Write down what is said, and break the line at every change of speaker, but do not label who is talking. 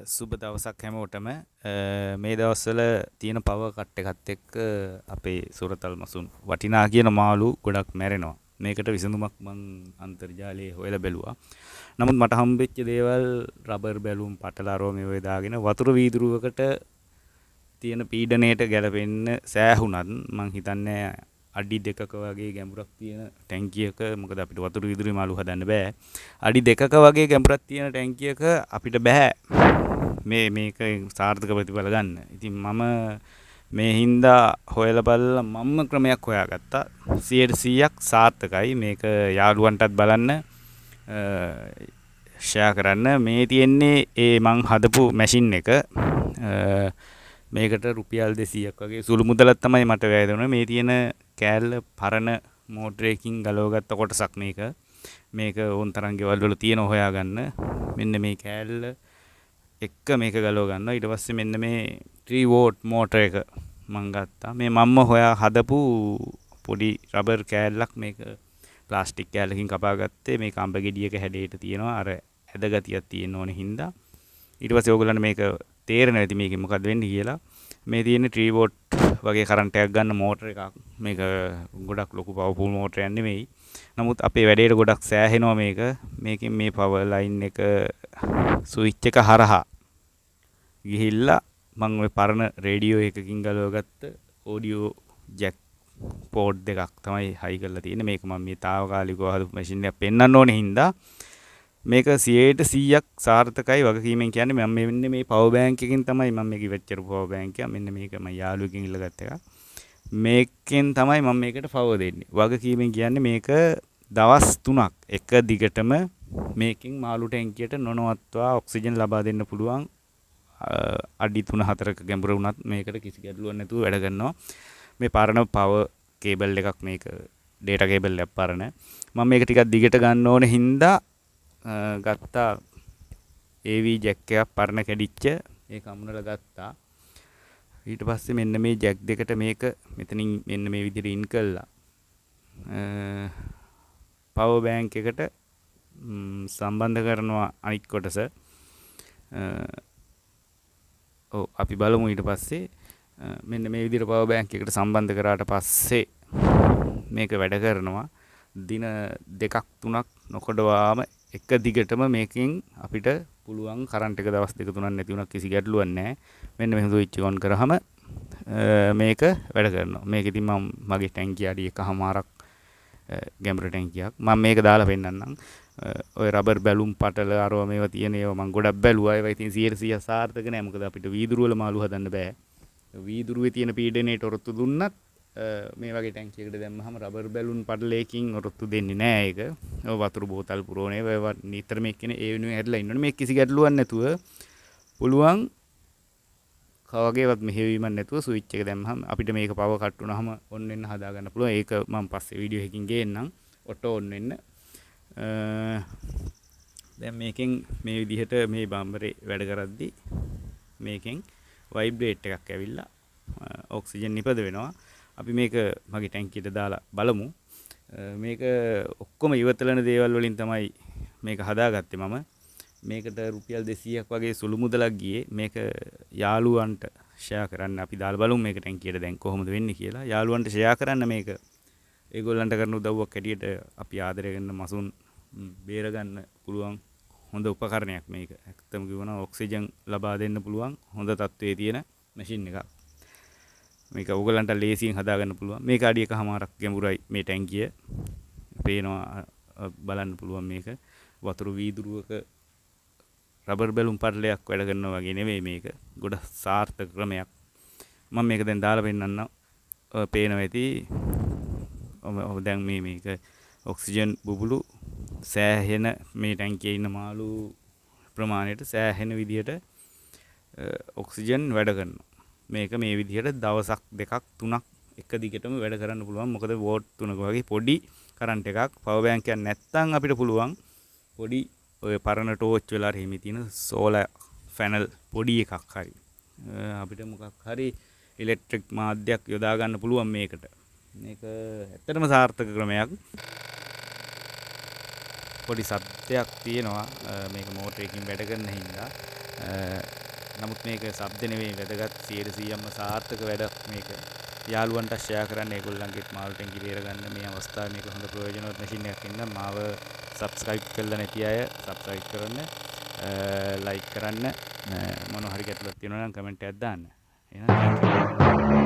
සුබ දවසක් හැමෝටම මේ දවස්වල තියෙන පව කට් එකත් එක්ක අපේ සුරතල් මසුන් වටිනා කියන මාළු ගොඩක් මැරෙනවා. මේකට විසඳුමක් මං අන්තර්ජාලයේ හොයලා බැලුවා. නමුත් මට හම්බෙච්ච දේවල් රබර් බැලුම් පටල අරව මේ ඔය දාගෙන වතුර වීදුරුවකට තියෙන පීඩනයට ගැලපෙන්න සෑහුණත් මං හිතන්නේ අඩි දෙකක වගේ ගැඹුරක් තියෙන ටැංකියක මොකද අපිට වතුර වීදුරුවේ මාළු හදන්න බෑ. අඩි දෙකක වගේ ගැඹුරක් තියෙන ටැංකියක අපිට බෑ මේක සාර්ථක ප්‍රතිඵල ගන්න. ඉතින් මම මේ හින්දා හොයලා බලලා මම්ම ක්‍රමයක් හොයාගත්තා. 100%ක් සාර්ථකයි. මේක යාළුවන්ටත් බලන්න ෂෙයා කරන්න. මේ තියෙන්නේ ඒ මං හදපු මැෂින් එක. මේකට රුපියල් 200ක් වගේ සුළු මුදලක් තමයි මට වැය දුන්නේ. මේ තියෙන කෑල්ල පරණ මෝටරයකින් ගලවගත්ත කොටසක් මේක. මේක ඕන් තරම් ගෙවල් වල තියෙන හොයාගන්න. මෙන්න මේ කෑල්ල එක්ක මේක ගලව ගන්නවා. ඊට පස්සේ මෙන්න මේ 3 වෝට් මෝටර එක මං ගත්තා. මේ මම්ම හොයා හදපු පොඩි රබර් කෑල්ලක් මේක ප්ලාස්ටික් කෑල්ලකින් කපා ගත්තේ. මේක අඹ ගෙඩියක හැඩයට තියෙනවා. අර ඇද ගතියක් තියෙන ඕනේ හින්දා. ඊට පස්සේ ඕගොල්ලන්ට මේක තේරෙනවා ඇති මේකෙන් මොකක්ද වෙන්නේ කියලා. මේ තියෙන 3 වෝට් වගේ කරන්ට් එකක් ගන්න මෝටර එකක්. මේක ගොඩක් ලොකු පවර්ෆුල් මෝටරයක් නෙමෙයි. නමුත් අපේ වැඩේට ගොඩක් සෑහෙනවා මේක. මේකෙන් මේ පවර් ලයින් එක ස්විච් එක හරහා ගිහිල්ලා මම ওই පරණ රේඩියෝ එකකින් ගලවගත්ත ඔඩියෝ ජැක් පෝඩ් දෙකක් තමයි හයි කරලා තියෙන්නේ. මේක මම මේ తాවකාලිකව හදපු මැෂින් එකක් පෙන්වන්න ඕනේ හින්දා මේක 100%ක් සාර්ථකයි වගකීමෙන් කියන්නේ මම මෙන්න මේ පවර් බෑන්ක් එකකින් තමයි මම මේක ඉවච්චර පවර් බෑන්ක් එක. මෙන්න මේක මම යාළුවෙක්ගෙන් ඉල්ලගත්ත එකක්. මේකෙන් තමයි මම මේකට පවර් දෙන්නේ. වගකීමෙන් කියන්නේ මේක දවස් 3ක් එක දිගටම මේකෙන් මාළු ටැංකියට නොනවත්වා ඔක්සිජන් ලබා දෙන්න පුළුවන්. අඩි 3-4ක ගැඹුර වුණත් මේකට කිසි ගැටලුවක් නැතුව වැඩ කරනවා. මේ පරණ පවර් කේබල් එකක් මේක ඩේටා කේබල් එකක් පරණ. මම මේක ටිකක් දිගට ගන්න ඕනේ හින්දා ගත්තා AV ජැක් එකක් පරණ කැඩිච්ච ඒක අමුණලා ගත්තා. ඊට පස්සේ මෙන්න මේ ජැක් දෙකට මේක මෙතනින් මෙන්න මේ විදිහට ඉන් කළා. පවර් බෑන්ක් එකට සම්බන්ධ කරනවා අනිත් කොටස. අපි බලමු ඊට පස්සේ මෙන්න මේ විදිහට පවර් බෑන්ක් එකට සම්බන්ධ කරාට පස්සේ මේක වැඩ කරනවා. දින 2-3ක් නොකඩවාම එක දිගටම මේකෙන් අපිට පුළුවන් කරන්ට් එක දවස් 2-3ක් නැති වුණා කිසි ගැටලුවක් නැහැ. මෙන්න මෙහෙම ස්විච් ඔන් කරාම මේක වැඩ කරනවා. මේක ඉතින් මම මගේ ටැංකිය අඩි 1.5ක් ගැඹුරු ටැංකියක්. මම මේක දාලා පෙන්නන්නම්. ඔය රබර් බැලුම් පටල අරව මේවා තියෙන ඒවා මම ගොඩක් බැලුවා. ඒවා ඉතින් 100% සාර්ථක නෑ. මොකද අපිට වීදුරු වල මාළු හදන්න බෑ. වීදුරුවේ තියෙන පීඩනයට ඔරොත්තු දුන්නත් මේ වගේ ටැංකියකට දැම්මහම රබර් බැලුම් පටලයකින් ඔරොත්තු දෙන්නේ නෑ ඒක. ඔය වතුර බෝතල් පුරවනේ ඒවා නිතර මේක කියන්නේ ඒ වෙනුවෙන් හැදලා ඉන්නෝනේ. මේක කිසි ගැටලුවක් නැතුව පුළුවන් කවගේවත් මෙහෙවීමක් නැතුව ස්විච් එක දැම්මහම අපිට මේක පවර් කට් වුණාම ඔන් වෙන්න හදා ගන්න පුළුවන්. ඒක මම පස්සේ වීඩියෝ එකකින් ගේන්නම්. ඔටෝ ඔන් වෙන්න. දැන් මේකෙන් මේ විදිහට මේ බම්බරේ වැඩ කරද්දි මේකෙන් වයිබ්‍රේට් එකක් ඇවිල්ලා ඔක්සිජන් නිපද වෙනවා. අපි මේක මගේ ටැංකියට දාලා බලමු. මේක ඔක්කොම ඉවතලන දේවල් වලින් තමයි මේක හදාගත්තේ මම. මේකට රුපියල් 200ක් වගේ සුළු මුදලක් ගියේ. මේක යාළුවන්ට ෂෙයා කරන්න අපි දාලා බලමු මේක ටැංකියට දැන් කොහොමද වෙන්නේ කියලා. යාළුවන්ට ෂෙයා කරන්න මේක ඒගොල්ලන්ට කරන උදව්වක් හැටියට අපි ආදරය කරන මසුන් බේරගන්න පුළුවන් හොඳ උපකරණයක් මේක. ඇත්තම කිව්වනම් ඔක්සිජන් ලබා දෙන්න පුළුවන් හොඳ තත්ත්වයේ තියෙන මැෂින් එකක්. මේක ඕගලන්ට ලේසියෙන් හදාගන්න පුළුවන්. මේක අඩි 1.5ක් ගැඹුරයි මේ ටැංකිය. පේනවා බලන්න පුළුවන් මේක. වතුර වීදුරුවක රබර් බැලුම් පටලයක් වැඩ කරනවා වගේ නෙවෙයි මේක. ගොඩ සාර්ථක ක්‍රමයක්. මම මේක දැන් දාලා පෙන්නන්නම්. පේනවා ඇති. දැන් මේක ඔක්සිජන් බුබුලු සෑහෙන මේ ටැංකියේ ඉන්න මාළු ප්‍රමාණයට සෑහෙන විදිහට ඔක්සිජන් වැඩ කරනවා. මේක මේ විදිහට දවසක් 2-3ක් එක දිගටම වැඩ කරන්න පුළුවන්. මොකද වෝට් 3ක වගේ පොඩි කරන්ට් එකක් පවර් බෑන්ක් එකක් නැත්තම් අපිට පුළුවන් පොඩි ඔය පරණ ටෝච් වල හිමි තියෙන සෝලර් ෆැනල් පොඩි එකක් හරි අපිට මොකක් හරි ඉලෙක්ට්‍රික් මාධ්‍යයක් යොදා ගන්න පුළුවන් මේකට. මේක ඇත්තටම සාර්ථක ක්‍රමයක්. පොඩි සත්‍යයක් තියෙනවා මේක මෝටරයකින් වැඩ කරන හින්දා. නමුත් මේක සබ්ද නෙවෙයි වැදගත් 100%ක්ම සාර්ථක වැඩක් මේක. යාළුවන්ට ෂෙයා කරන්න ඒගොල්ලන්ගේත් මාළුටෙන් ගිරේර ගන්න මේ අවස්ථාවේ මේක හොඳ ප්‍රයෝජනවත් මැෂින් එකක් ඉන්න මාව සබ්ස්ක්‍රයිබ් කරලා නැති අය සබ්ස්ක්‍රයිබ් කරන්න ලයික් කරන්න මොන හරි ගැටලුවක් තියෙනවා නම් කමෙන්ට් එකක් දාන්න. එහෙනම්